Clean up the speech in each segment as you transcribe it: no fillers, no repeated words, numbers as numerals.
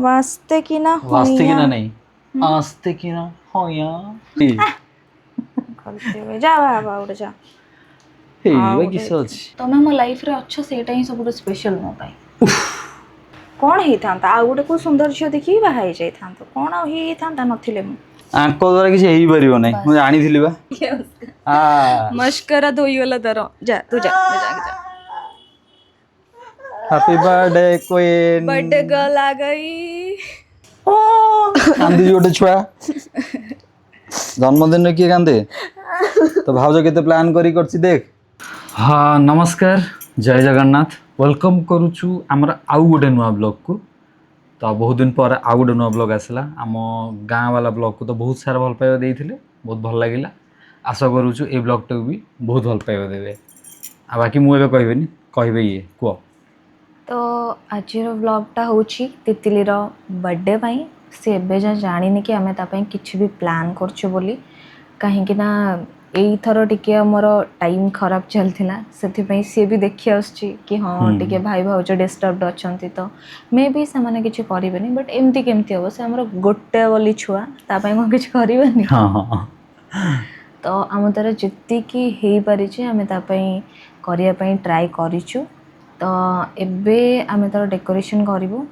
वास्ते की ना वास्ते की होइया ना नहीं आस्ते की ना होया करते हुए जा बाबा उड़ जा हेइबा किस अछि तमे मो लाइफ रे अच्छा सेटा ही सब स्पेशल मो पाई कौन ही था आ गोटे को सुंदर झियो देखि बाहा ही जाई था कौन ही था नथिले मु आंको द्वारा किसी हेई परिबो नै मु जानिथिली बा आ मस्करा धोई वाला दर जा तू जा जा happy birthday queen birthday girl आ गई कांदी गोटे छुआ जन्मदिन रे किए कांदे तो भाउज केते प्लान करी करछि देख हाँ नमस्कार जय जगन्नाथ वेलकम करूछु हमर आउ गोटे नुआ ब्लॉग को तो बहुत दिन पर आउ गोटे नुआ ब्लॉग आसला आम गाँ वाला ब्लॉग को तो बहुत सारा भल पाइबा देइथिले बहुत भल लागिला आशा करूछु ए ब्लॉग टाक भी बहुत भल पाइबा देबे आ बाकी मु एबे कहबेनी कहबे ये को तो आज व्लॉगटा हूँ तितली बर्थडे पाई सी एबे जा जानी कि आम तापाई किसी भी प्लान करछु बोली कहीं ना यही थर टिके हमर टाइम खराब चलता से सी भी देखी आसुची कि हाँ टिके भाई भाउज डिस्टर्ब अच्छा तो मे भी से किसी करेनि बट एमती केमती हम से आमर गोटे बोली छुआ तापाई कौन किसी करेनि तो आम द्वारा जीतिकी हो पारी आम तापाई ट्राए करूँ तो एबे आम तार डेकोरेशन करूँ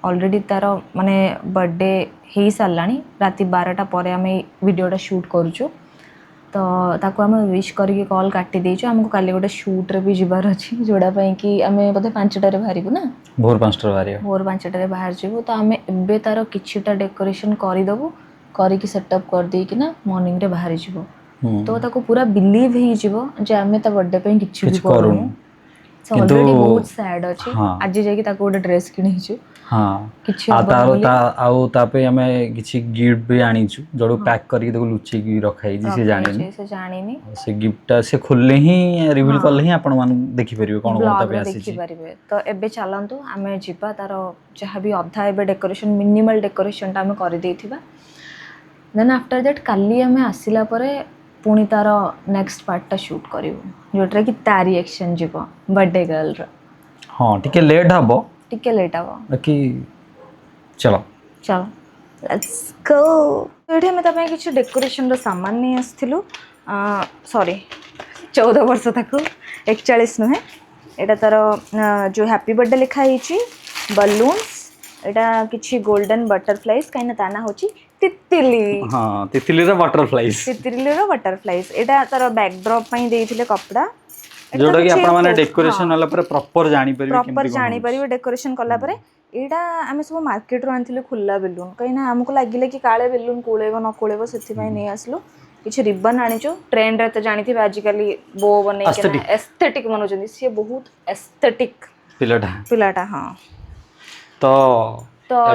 ऑलरेडी तार माने बर्थडे हो सारा राति 12टा पर आम वीडियोटा शूट करुचु तो ताको आम विश करके कॉल काटी देचु हमको काली गोटे शूट रे भी जिबार अछि जोड़ापाई कि आम बोधे 5टारे बाहर ना भोर 5टा बाहर भोर 5टारे बाहर जीवु तो आम एबे तार किछिटा डेकोरेशन करदेबु करिकी सेटअप कर देकी ना मॉर्निंग रे बाहर जीवु तो ताको पूरा बिलीव ही जीवो जे आम ता बर्थडे पे किछि भी करूनु ऑलरेडी बहुत सैड अछि आज जाके ताको गोटे ड्रेस किनिछु हाँ आ तारो ता आउ तापे हमें किछि गिफ्ट भी आनिछु जोडो पैक करके देखो लुचि की रखाई जी से जानिनी से गिफ्ट से खोलले ही रिवील करले ही आपण मान देखि परिबे कोन कोन तापे आसी देखि परिबे तो एबे चलंतु हमें जिबा तारो जहां भी अधा एबे डेकोरेशन मिनिमल डेकोरेशन ता हमें कर देथिबा देन आफ्टर दैट काली हमें आसिला परे पुणी तार नेक्स्ट पार्टा शूट करूँ जोटा कि तार रिएक्शन जीव बर्थडे गर्ल हाँ टिके लेट हबो बाकी चलो चलो लेट्स गो एठी हमें तापे किछि डेकोरेशन रो सामान नहीं आस्थिलु सॉरी 14 वर्ष तक 41 नुहे एटा तार जो हैप्पी बर्थडे लिखा हिची बलून्स एटा किछि गोल्डन बटरफ्लाइज काइना ताना होची तितली हाँ तितली रो बटरफ्लाइज एटा तार बैकड्रॉप पई देइथिले कपड़ा जोटा कि आपण माने डेकोरेशन वाला पर प्रॉपर जानी परिबे डेकोरेशन कला परे एटा आमे सब मार्केट रो आनथिले खुल्ला बेलून कहिना हमको लागिले कि काळे बेलून कोळेबो न कोळेबो सेथि पई नै आसलो किछि रिबन आनिचो ट्रेंड रे त जानिथिबे आजिकली बो बनै के एस्थेटिक मनोजंदी से बहुत एस्थेटिक पिलाटा हां तो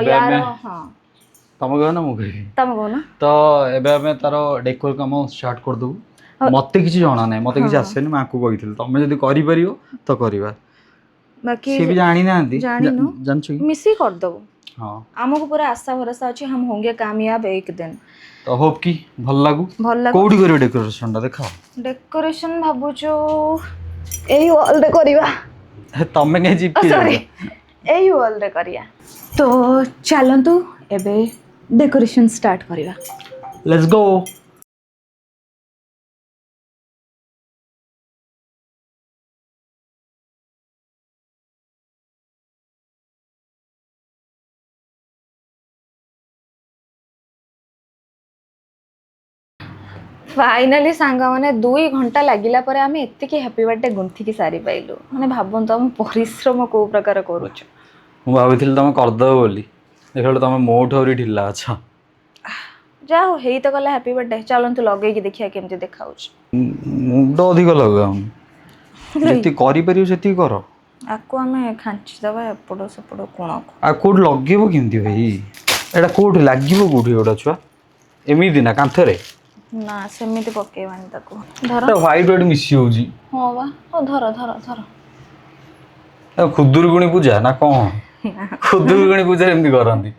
यार हां तम गयो ना मु कहि तो एबे हमें तारो डेकोर काम स्टार्ट कर दउ मते किछि जाना नै मते किछि आसेन मैं आपको कहिथिल तमे जदी करि परियो तो करबा बाकी से भी जानी नांती जानछु मिसी कर दो हां हमको पूरा आशा भरोसा अछि हम होंगे कामयाब एक दिन तो होप की भल लागू कोडी करियो डेकोरेशन ता देखाओ डेकोरेशन भाबुचो एई वॉल रे करबा तमे के जिपी सॉरी एई वॉल रे करिया तो चलंतु एबे डेकोरेशन स्टार्ट करबा लेट्स गो फाइनाली सांगा माने 2 घंटा लागिला परे आमे एत्ते की हैप्पी बर्थडे गुंथी की सारी पाइलु माने भाबन तो हम परिश्रम को प्रकार करूछ मु भाबिथिल तमे कर दो बोली देखलो तमे मोठ औरी ढिल्ला अच्छा जा हो हेई तो गला हैप्पी बर्थडे चलन तो लगे की देखिया केमती देखाउछ मुंडो अधिक लगाऊ जति करि परियो सेति करो आको आमे खांची दबा एपडो सपडो कोण आ कोड लगेबो केमती भाई एडा कोड लागिबो कोठी ओडा छुआ एमिदी ना कांथरे ना सेमिति पकेवानी ताको धर तो व्हाइट व्हाइट मिसी होजी हां बा ओ धर धर धर ए खुदुरगुणी पूजा ना कोन खुदुरगुणी पूजा एमती करंती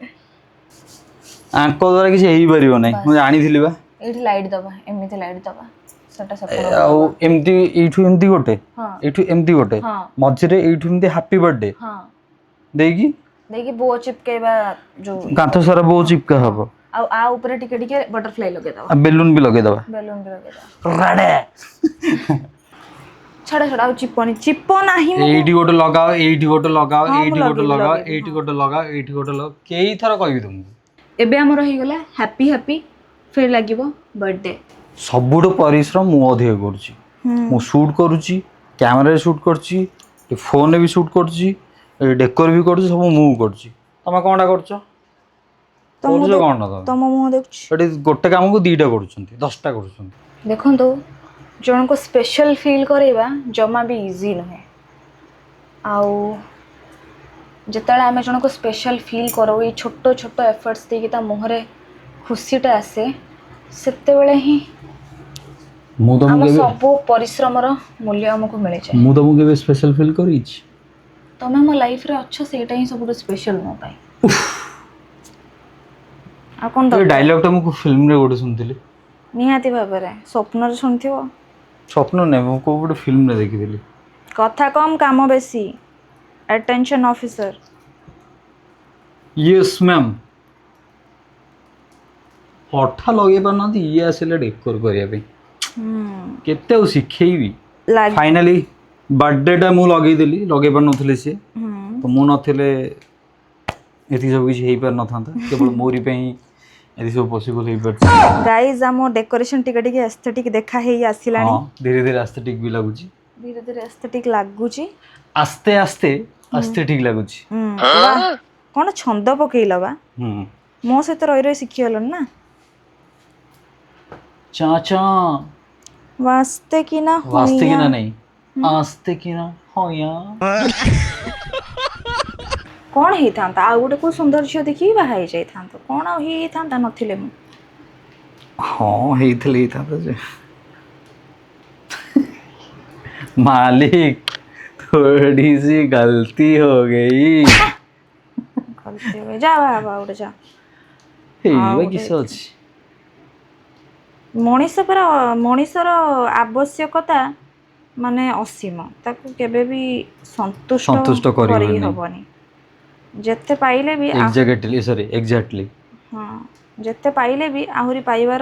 आंको द्वारा किसी हेई परिबो नै मु जानिथिली बा एठी लाइट दबा एमिति लाइट दबा सेटा सब आउ एमती एठू एमती गोटे मझरे एठू एमती हैप्पी बर्थडे हां देगी देखि बो चिपकेबा जो कांथ सारा बो चिपका हबो आ ऊपर टिके टिके बटरफ्लाई लगे दवा आ बेलून भी लगे दबा बेलून भी लगे दवा छड़ा छड़ा चिपो नाही मो एइठी गोटे लगाओ एइठी गोटे लगाओ हाँ, एइठी ମୁଁ गोटे ଲଗେଇବି, लगाओ ଲଗେଇବି, एइठी गोटे लगाओ एइठी गोटे लगाओ केई थर कहबी तुमको एबे हमर होई गेला हैप्पी हैप्पी फिर लागिवो बर्थडे सबुठ परिश्रम मु अधिक करुच्ची मु शूट करुच्ची कैमरा शूट करची फोन भी शूट करची डेकोर भी करची सब मु करची तमे कोनटा करछ करछ कोन ना तम मुह देखुछ एटी गोटे काम को दीटा करूछंती 10टा करूछंती देखो जन को स्पेशल फील करेबा जमा भी इजी नहे आउ जिते आम जन को स्पेशल फील करो ये छोट छोट एफर्ट्स देकी ता मुहरे खुशीटा आसे सेते बेले ही मु तो आम सब परिश्रम मूल्य आमको मिले जाए मु तो केबे स्पेशल फील करिछ तमे मो लाइफ रे अच्छो सेटा ही सब स्पेशल मो पाई आ कोन ए डायलॉग टा मु फिल्म रे गोटे सुनथिली निहाती भाबे रे स्वप्न रे सुनथिबो स्वप्न ने मु को गोटे फिल्म रे देखिथिली कथा कम काम बेसी अटेंशन ऑफिसर यस मैम पठा लगे पारना ये आसिले डेकोर करिया पे केते उ सिखेइबी फाइनली बर्थडे टा मु लगे देली लगे पार नथले से तो मु नथले एथि सब किछ हेई पार नथांता केवल मोरी पे ही एथि सब पॉसिबल हेई पार गाइस आमो डेकोरेशन टिके टिके एस्थेटिक देखा हेई आसिलानी हां धीरे धीरे एस्थेटिक भी लागुची धीरे धीरे एस्थेटिक लागुची आस्ते आस्ते एस्थेटिक लागुची वाह कोन छंद पकेइला बा मो से तो रही रही सिखी हलन ना चाचा वास्ते की ना वास्ते की ना नहीं आस्ते की ना होया कौन ही था आ गोटे को सुंदर झियो देखि बाहाई जाई था तो कौन ही था नथिले मु हाँ हेइथले था तो जे मालिक थोड़ी सी गलती हो गई गलती हो जा बाबा उड़ जा हेइबा किस अछि मनीष पर मनीषर आवश्यकता माने असीम ताको केबे भी संतुष्ट करी हबनी जेते पाइले भी एग्जैक्टली सॉरी एग्जैक्टली हां जेते पाइले भी आहुरी पाइबार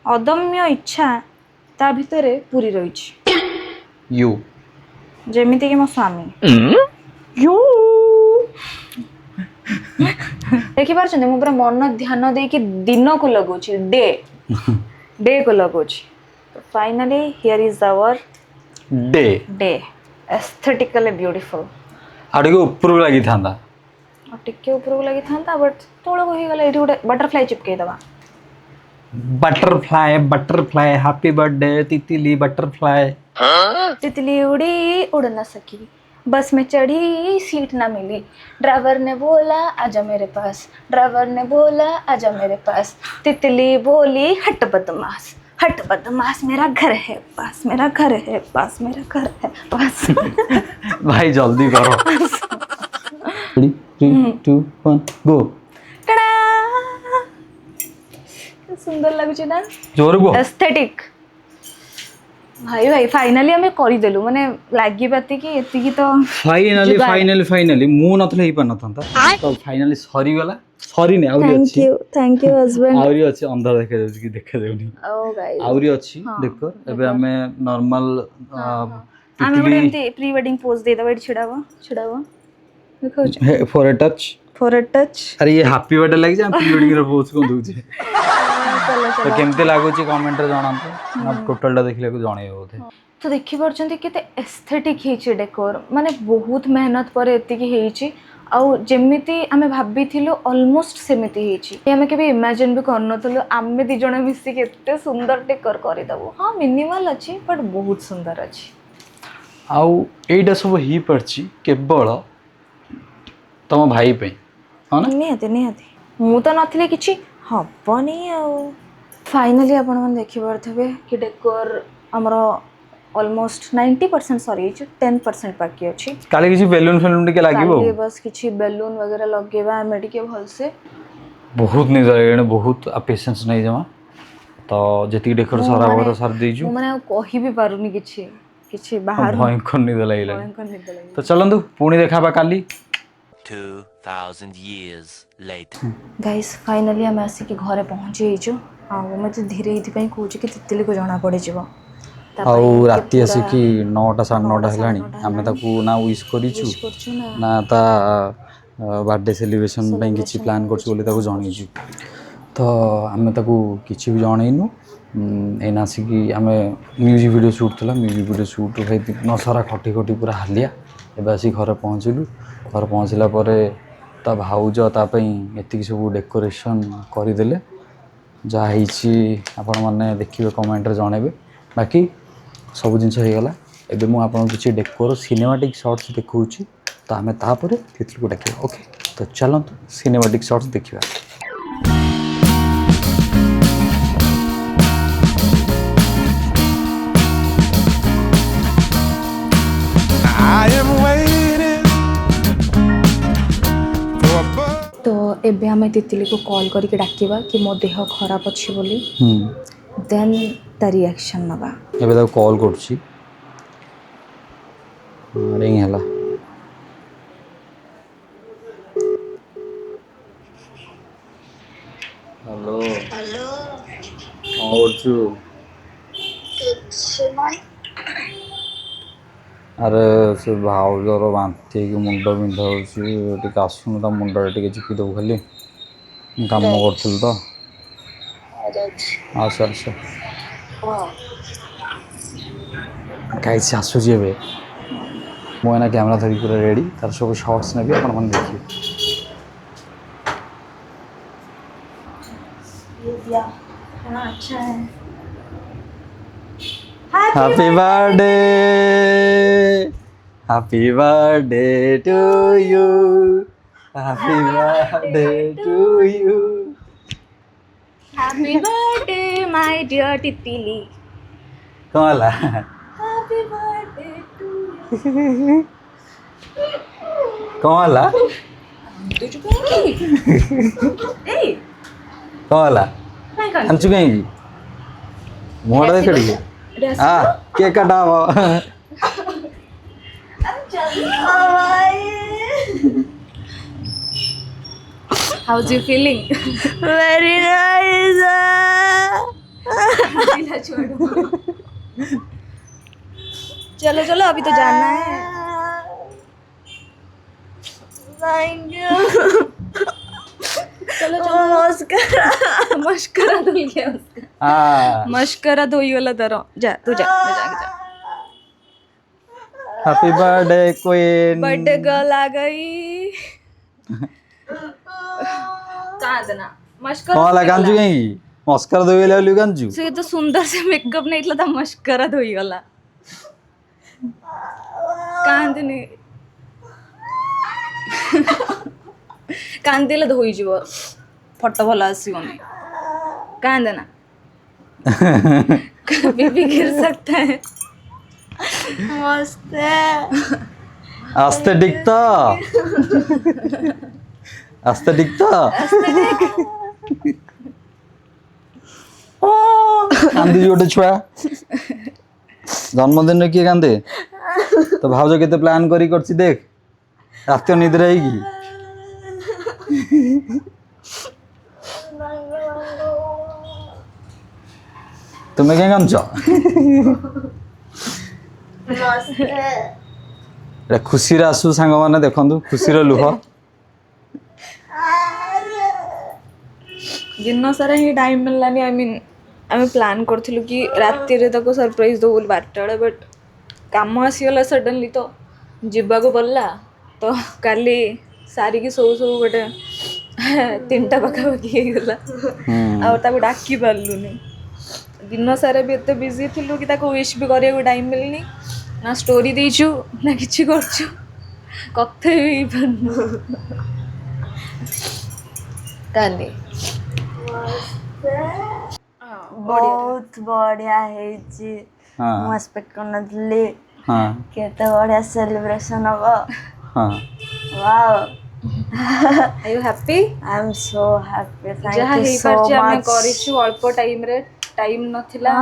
अदम्य इच्छा ता भितरे पूरी रही छी यू जेमिति कि मो स्वामी यू देखि पारछन मु पूरा मन ध्यान दे कि दिन को लगोची डे को लगोची तो finally here is our day aesthetically beautiful आडे को ऊपर लागि थांदा और टिके ऊपर को लगी था बट तोड़ को ही गला एठी गोटे बटरफ्लाई चिपके दवा बटरफ्लाई हैप्पी बर्थडे तितली बटरफ्लाई तितली उड़ी उड़ ना सकी बस में चढ़ी सीट ना मिली ड्राइवर ने बोला आजा मेरे पास ड्राइवर ने बोला आजा मेरे पास तितली बोली हट बदमाश मेरा घर है पास मेरा घर है पास मेरा घर है पास भाई जल्दी करो 3 2 1 गो टडा सुंदर लागुची ना जोर गो एस्थेटिक भाई भाई फाइनली हमें करी देलु माने लागी बाती कि एति की तो फाइनली मु नथले ही पाना था तो फाइनली सरी गला सरी ने आउरी अछि थैंक यू हस्बैंड आउरी अछि अंदर देखा जाउछि कि देखा जाउनी ओ गाइस आउरी अछि देखो एबे हमें नॉर्मल हमें गोटे एमती प्री वेडिंग पोज दे दबा छिड़ावा देखो फॉर अ टच अरे ये हैप्पी बर्थडे लागि जा प्री वेडिंग रे पोज को दउ छै तो केमते लागो छी कमेंट रे जणांतो ना टोटल टा देखले को जणे होथे तो देखि परछंती केते एस्थेटिक हेछि डेकोर माने बहुत मेहनत पर एति की हेछि आउ जेमिति आमे भाबी थिलु ऑलमोस्ट सेमिति हेछि आमे केबे इमेजिन भी करनथलु आमे दि जण मिसी केते सुंदर डेकोर करि दबो हां मिनिमल अछि बट बहुत सुंदर अछि आउ एटा सब ही परछि केवल तम भाई पे हां ना निहाती मु तो नथिले किछि हबनी आ फाइनली आपण मन देखि परथबे कि डेकोर हमरो ऑलमोस्ट 90% सरी 10% बाकी अछि काले किछि बेलून फेलून टिके लागिबो काले बस किछि बेलून वगैरह लगेबा हम टिके भल से बहुत नि जाय बहुत पेशेंस नै जमा तो जति डेकोर सारा बहुत सार देजु माने कहि भी पारुनी किछि बाहर भयंकर नि लागला तो चलंदु पुणी देखाबा काली 2,000 years later. गाइस फाइनाली आम आसिक घरे पहुँची मत धीरे ये कौच कि तितली को जना पड़ आउ राति आसिकी 9टा 9:30 हेलानी आमे ताकू ना विश करिछु ना ता बर्थडे सेलिब्रेशन ପାଇଁ କିଛି ପ୍ଲାନ୍ କରିଛୁ ବୋଲି ତାକୁ ଜଣେଇଛୁ ତ ଆମେ ତାକୁ କିଛି ବି ଜଣେଇନୁ ଏଇନା ଆସିକି ଆମେ ମ୍ୟୁଜିକ୍ ଭିଡ଼ିଓ ସୁଟ୍ ଥିଲା ମ୍ୟୁଜିକ୍ ଭିଡ଼ିଓ ସୁଟ୍ ହେଇ ଦିନ ସାରା ଖଟି ଖଟି ପୁରା ହାଲିଆ ଏବେ ଆସିକି ଘରେ ପହଞ୍ଚିଲୁ ଘରେ ପହଞ୍ଚିଲା ପରେ ତା ଭାଉଜ ତା ପାଇଁ ଏତିକି ସବୁ ଡେକୋରେସନ୍ କରିଦେଲେ ଯାହା ହେଇଛି ଆପଣମାନେ ଦେଖିବେ କମେଣ୍ଟରେ ଜଣେଇବେ ବାକି ସବୁ ଜିନିଷ ହେଇଗଲା ଏବେ ମୁଁ ଆପଣଙ୍କୁ କିଛି ଡେକୋର ସିନେମାଟିକ୍ ସର୍ଟସ୍ ଦେଖାଉଛି ତ ଆମେ ତାପରେ ତିତଲିକୁ ଡାକିବା ଓକେ ତ ଚାଲନ୍ତୁ ସିନେମାଟିକ୍ ସର୍ଟସ୍ ଦେଖିବା I am waiting for a buzz. तो एबे आम तितली को कॉल करके डाकिबा कि मो देह खराब अच्छी बोली देन ता रिएक्शन नबा ଏବେ ତାକୁ କଲ୍ କରୁଛି ରିଙ୍ଗ ହେଲା ହ୍ୟାଲୋ ହ୍ୟାଲୋ କ'ଣ କରୁଛୁ କିଛି ନାହିଁ ଆରେ ସେ ଭାଉଜର ବାନ୍ତି ହେଇକି ମୁଣ୍ଡ ବିନ୍ଧା ହେଉଛି ଟିକେ ଆସୁନୁ ତା ମୁଣ୍ଡରେ ଟିକେ ଚିପି ଦେବୁ ଖାଲି ମୁଁ କାମ କରୁଥିଲି ତ ଆସ ଆସ କାହିଁ ସେ ଆସୁଛି ଏବେ ମୁଁ ଏଇନା କ୍ୟାମେରା ଧରିକି ପୁରା ରେଡ଼ି ତାର ସବୁ ସର୍ଟସ୍ ନେବି ଆପଣମାନେ ଦେଖିବେ अच्छा है Happy birthday to you Happy birthday to you happy birthday my dear Titli କ'ଣ ହେଲା हैप्पी बर्थडे टू କ'ଣ ହେଲା तू चुप नहीं ए କ'ଣ ହେଲା नहीं कर ଆଣିଛୁ କାହିଁକି ମୁହଁଟା ଦେଖ ଟିକେ କେକ୍ କାଟା ହବ house you feeling very nice चलो चलो अभी तो जाना है थैंक यू चलो नमस्कार मस्करा धुल गया उसका मस्करा धोई वाला तरह जा तू जा happy birthday queen birthday girl आ गई कांदना मस्करा କ'ଣ ହେଲା କାନ୍ଦୁଛୁ କାହିଁକି ମସ୍କରା ଧୋଇଗଲା ବୋଲି କାନ୍ଦୁଛୁ से तो सुंदर से मेकअप नहीं था मस्करा धोई वाला कांदनी कांदिले धोई जीव फटो भल आसोनी कांदना कभी भी गिर सकता है नमस्ते आस्ते दिखता आस्ते दिखता कांदी गोटे छुआ जन्मदिन किए कांदे तो भाउज केते प्लान करी करछि देख रात निद्रा ହେଇକି तुम क्या कांच खुशी आसु सांग मैंने देखु खुशी लुह दिन सारा ही टाइम मिललानी आई मीन आम प्लान करूँ कि राति तक सरप्राइज दो बोली 12टा बेले बट काम आसीगला सडनली तो जीवा को पड़ला तो काली सारिकी सब सब गोटे 3टा पाखापाखि होगला आ डाकी पार्लुनि दिन सारा भी एत बिजी थिलु कि विश भी करिया टाइम मिलनी ना स्टोरी देचु ना किछि करछु कथे भी पारनु काली बहुत बढ़िया ହେଇଛି ମୁଁ ଏକ୍ସପେକ୍ଟ करनथली हाँ केते बढ़िया सेलिब्रेशन हब हाँ wow are you happy I am so happy जहाँ थैंक ही यू सो पारछि हमें मच करिछु अल्प टाइम रे टाइम नथिला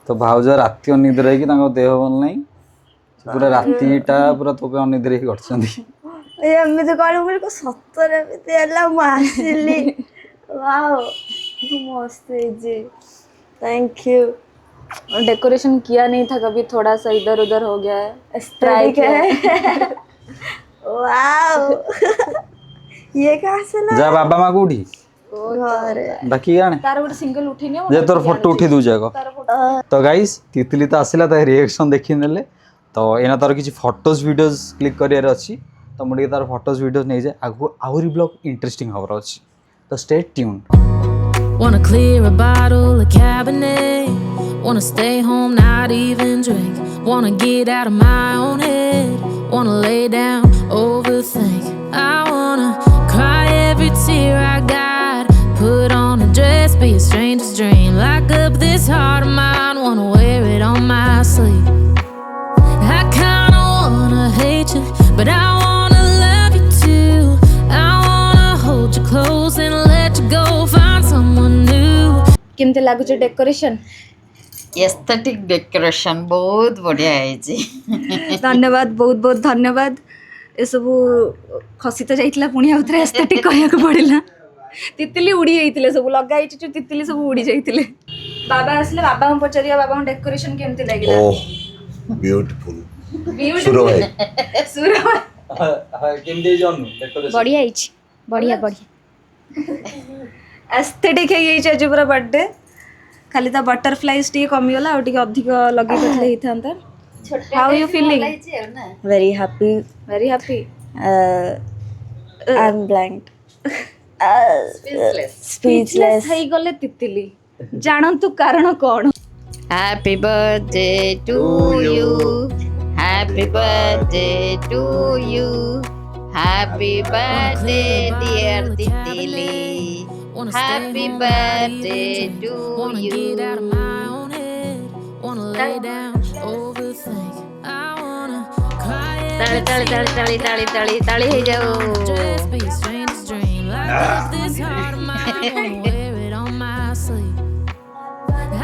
तो भाउज राति अनिद्रा ହେଇକି ତାଙ୍କ ଦେହ ଭଲ ନାହିଁ ସେ पूरा रातिटा पूरा तो पे अनिद्रा ହେଇକି करछंती ଏମିତି କହିଲୁ ବୋଲି ସତରେ ଏମିତି ହେଲା ମୁଁ ଆସିଲି वाओ मस्त है जी थैंक यू डेकोरेशन किया नहीं था कभी, थोड़ा सा इधर उधर हो गया है, ट्राई एस्थेटिक है वाओ ये कहाँ से ला जा बाबा माँ कोठी घर डाकी आने तार गोटे सिंगल उठिनी जे तोर फोटो उठी दू जाको तो गाइस तितली तो आसिला ता रिएक्शन देखि नेले तो एना तार किछि फोटोज वीडियोस क्लिक करियार अछि तो मुझे तार फोटोज वीडियोस नहीं जाए आगु आहुरी ब्लॉग इंटरेस्टिंग हबर अछि तो stay tuned Wanna clear a bottle of Cabernet. Wanna stay home, not even drink. Wanna get out of my own head. Wanna lay down, overthink. I wanna cry every tear I got. Put on a dress, be a stranger's dream. Lock up this heart of mine. Wanna wear it on my sleeve. I kinda wanna hate you, but I wanna love you too. I wanna hold you close and let you go. Find someone new. केमते लागुचे decoration? Aesthetic decoration बहुत बढ़िया है धन्यवाद, बहुत बहुत धन्यवाद। ए सब खसी तो जाइतिला पुणी आउथरे एस्थेटिक कहया को पड़िला। तितली उड़ी जाइतिले सब लगा आइछि जो तितली सब उड़ी जाइतिले। बाबा आसले बाबा हम पचारिया बाबा डेकोरेशन केमते लागिला? ओह ब्यूटीफुल ब्यूटीफुल सुरो केमते जन्नु डेकोरेशन बढ़िया आइछि, बढ़िया बढ़िया एस्थेटिक है ये आज पूरा बर्थडे खाली ता बटरफ्लाइज टी कमी गला और टी अधिक लगे करले ही थांता। How you feeling? Very happy very happy. I am blank speechless है गले तितली जानंतु कारण कोन? Happy birthday to you happy birthday to you happy birthday dear Titli happy birthday to you Get out of my own head. Wanna lay down, overthink. I wanna cry every ताली ताली ताली ताली ताली हो जाओ dress, be a stranger's dream. Like this heart of mine, wanna wear it on my sleeve.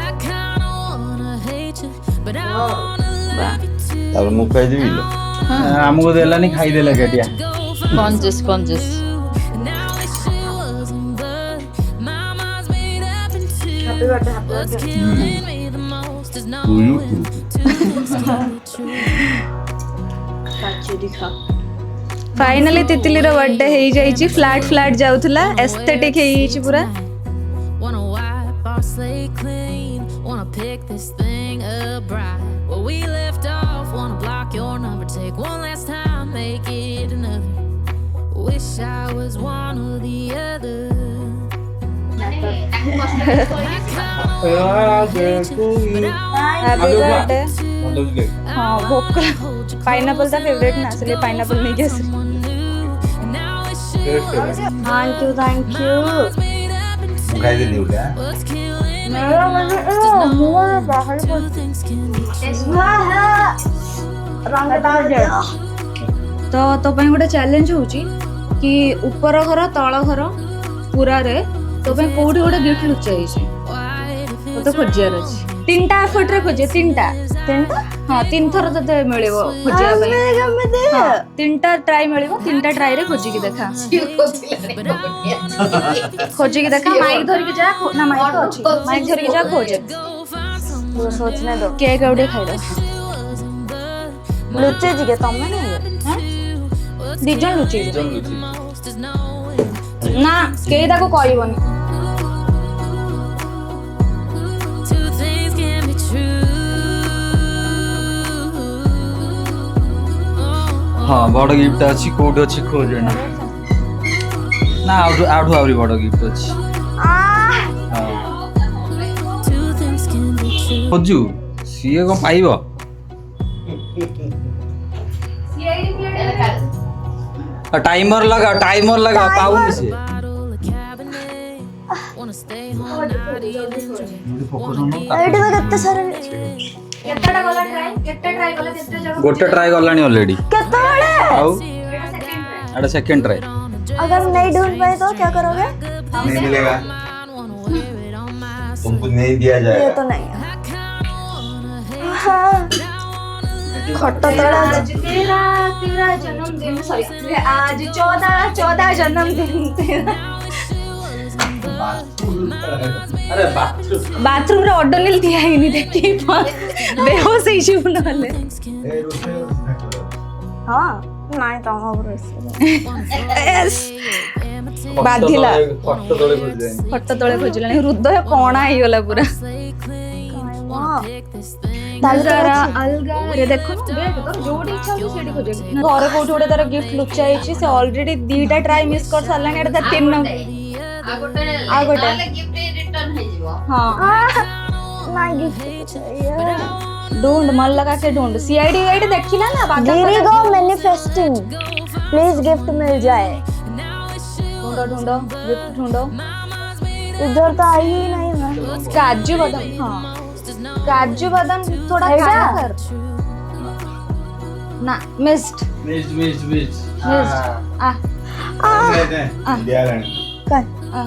I kinda wanna hate you, but I wanna love you too. तापर मुख खाई देबी लो हमको देलानी खाई देला केटिया Go find कंजूस कंजूस And I wish it wasn't, but my mind's made up in two. What's killing me the most is knowing two things can be true. Finally तितली रो birthday हे जाइछि फ्लैट फ्लैट जाउथला एस्थेटिक हे जाइछि पूरा। Wanna wipe our slate clean. Wanna pick this thing up right where we left off. Wanna block your number, take one last time, make it another. Wish I was one or the other. Happy birthday. हां भोक pineapple ता favourite ना इसलिए pineapple नहीं गया thank you मुख खाई देली उठा मेरा मतलब मुंह बाहर तो तो पई गोटे चैलेंज होची कि ऊपर घर तळ घर पूरा रे तो पई कोठी गोटे गिफ्ट लुचाई छै तो खोजियार अछि तीनटा एफर्ट रे खोजे तीनटा हां तीन थर तते मिलिबो खोजिया पई हां तीनटा ट्राई मिलिबो तीनटा ट्राई रे खोजी की देखा खोजी की देखा माइक धर के जा ना माइक तो अछि माइक धर के जा खोजे वो सोचने दो केक उडे खाइ दो लुच्चे जी के तुम नहीं दिजन लुची ना के दाको कहबनी Two things can be true. हाँ बड़ गिफ्ट अच्छी कोड अच्छी खोज ना आउट आउरी बड़ गिफ्ट अच्छी Two things can be true. खोजु सीए को पाइबो टाइमर लगा पाउनी से Wanna stay home, not even drink. एठी तो कितने सारे केतटा गला ट्राई केतटा ट्राई गला केतटा जगह गोटे ट्राई गलानी ऑलरेडी कितने आउ एटा सेकंड ट्राई अगर नहीं ढूंढ पाए तो क्या करोगे नहीं मिलेगा तुमको नहीं दिया ये जाएगा तो नहीं है हाँ खट तड़ा आज तेरा तेरा जन्मदिन सॉरी आज 14 जन्मदिन तेरा अरे बाथरूम बाथरूम रे ऑर्डर दिया ही नहीं देखी बेहोश ही जीव नले हाँ नहीं तो हम यस बाधिला फट तले पड़ जाए फट तळे खोजिलानी हृदय कणा ही गला पूरा तारा अलगा रे देखो देख तो जोडी इच्छा हो सेडी खोजे घरे कोठी ओडे तार गिफ्ट लुचा आइछि से ऑलरेडी दीटा ट्राई मिस कर सारलानी एटा तीन आ गोटे गिफ्ट रिटर्न हे जीवो हां ना गिफ्ट चाहिए ढूंढ मन लगा के ढूंढ सीआईडी आईडी देखिला ना बाकी गिरी गो मैनिफेस्टिंग प्लीज गिफ्ट मिल जाए ढूंढो ढूंढो गिफ्ट ढूंढो इधर तो आई ही नहीं मैं काजू बादाम हाँ काजू बादाम थोड़ा है खाया क्या? कर ना मिस्ड मिस आ इंडिया रानी काय आ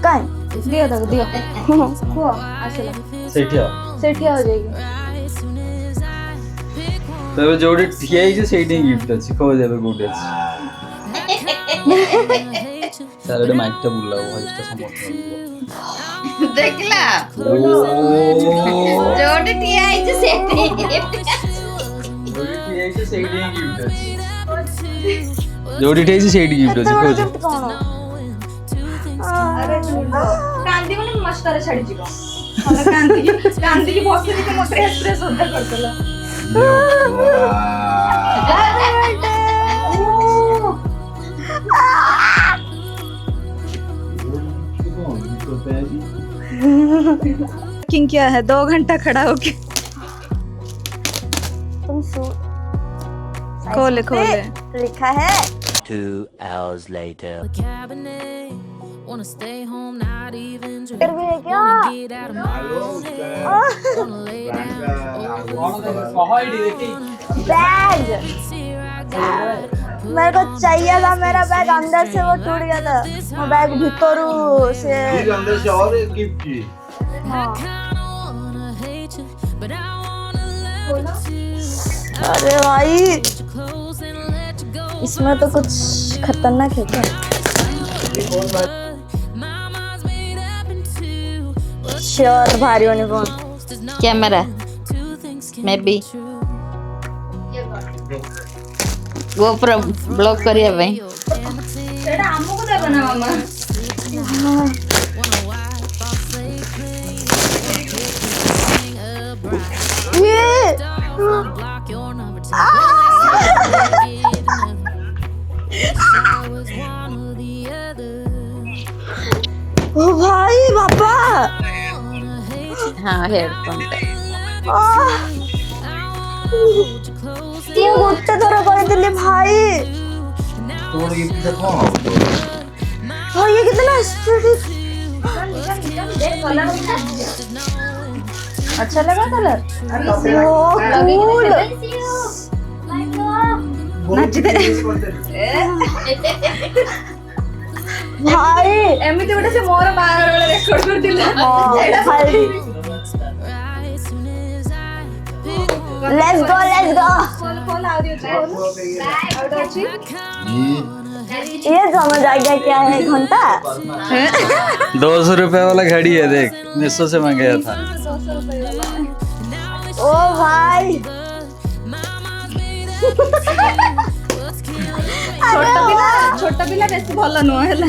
काय दियो तक दियो हुआ आसला सेठी सेठी हो जाएगी तबे जोडी ठिया है सेठी गिफ्ट अछि को देबे गुड अछि सारे माइक टा बुलाओ भॉइस टा समझ देखला ओ जोडी टिया आइछ सेठी जोडी ठिया है सेठी गिफ्ट अछि जोडी ठिया है सेठी गिफ्ट अछि को गिफ्ट कौन अरे कांदी माने मस्तारे छाडी जीव हमरा कांदी की बॉक्स के मोटे एक्सप्रेस होता करतला किंग क्या है 2 घंटा खड़ा होके तुम सु खोले खोले लिखा है 2 hours later. Wanna stay home, not even drink. फिर भी है क्या Wanna get out of my own head. Wanna lay down. Bag Here I got. मेरे को चाहिए था मेरा बैग अंदर से वो टूट गया था वो बैग भीतरू से फिर अंदर से और एक गिफ्ट की हाँ Kinda wanna hate you, but I wanna love you too. अरे भाई Put you close and let you go. इसमें तो कुछ खतरनाक है क्या My mind's made up in two. But sure भारी होने phone most is no camera two things can Maybe. be true. GoPro block करिया भाई सेटा हमको देबे ना मामा Wanna wipe off slave clean. ये Block your number to get another. So it's one or the other. ओ भाई बाबा Wanna hate you, हाँ headphone पे आह, hold you close and ମୁଁ ଗୋଟେ ଥର କରିଥିଲି ଭାଇ ତୋର गिफ्ट ଟା କଣ भाई ये कितना एस्थेटिक अच्छा लगा कलर ओ कूल नाचते भाई एमिति गोटे से मोर बाहर वाला रेकॉर्ड कर दिला हाँ, भाई right soon as I pick let's go खोल खोल आ दियो खोल आउट अछि ये समझ आ गया क्या है घंटा 200 रुपए वाला घड़ी है देख मिसो से मंगाया था ओ भाई छोटा पिला बेसी भलो नुह हैला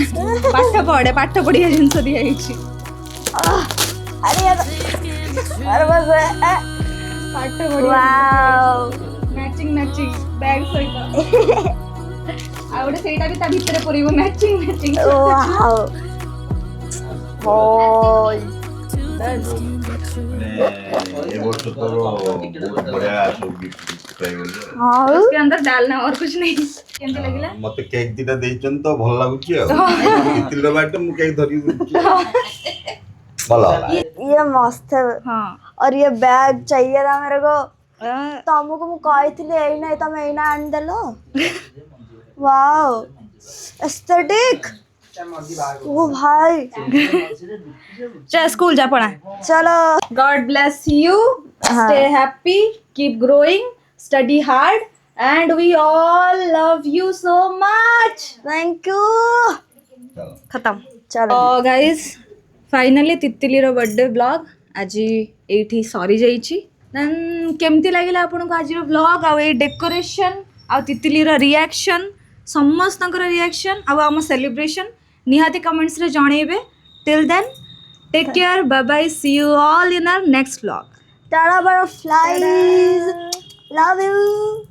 पाठ पढ़िया जिंस दिया हिची अरे यार अरे बस पाठ पढ़िया वाओ मैचिंग बैग सहित आउडे सेटा भी ता भितरे पड़िबो मैचिंग वाओ होय ये वर्ष तोर बहुत बढ़िया सब गिफ्ट पाइबल हां उसके अंदर डालना और कुछ नहीं केमती लागिला मते केक दिटा देचन तो भल लागुची आ तिलर बाटे मु केक धरि देची भला ये मस्त है हां और ये बैग चाहिए था मेरे को तुमको मु कही थी एई नहीं तुम एई ना आन देलो वाओ एस्थेटिक ओ भाई चल स्कूल जा पड़ा चलो God bless you stay happy keep growing study hard, and we all love you so much. Thank you खत्म. चलो गाइज फाइनाली तितलीर बर्थडे ब्लॉग आज ये सरी जाइए. देन केमती लगे आपको आज ब्लॉग आउ डेकोरेशन आ तितलीर रिएक्शन समस्त रिएक्शन आम सेलिब्रेशन निहाती कमेंट्स रे जणेबे. Till then take care, bye bye, see you all in our next blog. Tata butterflies love you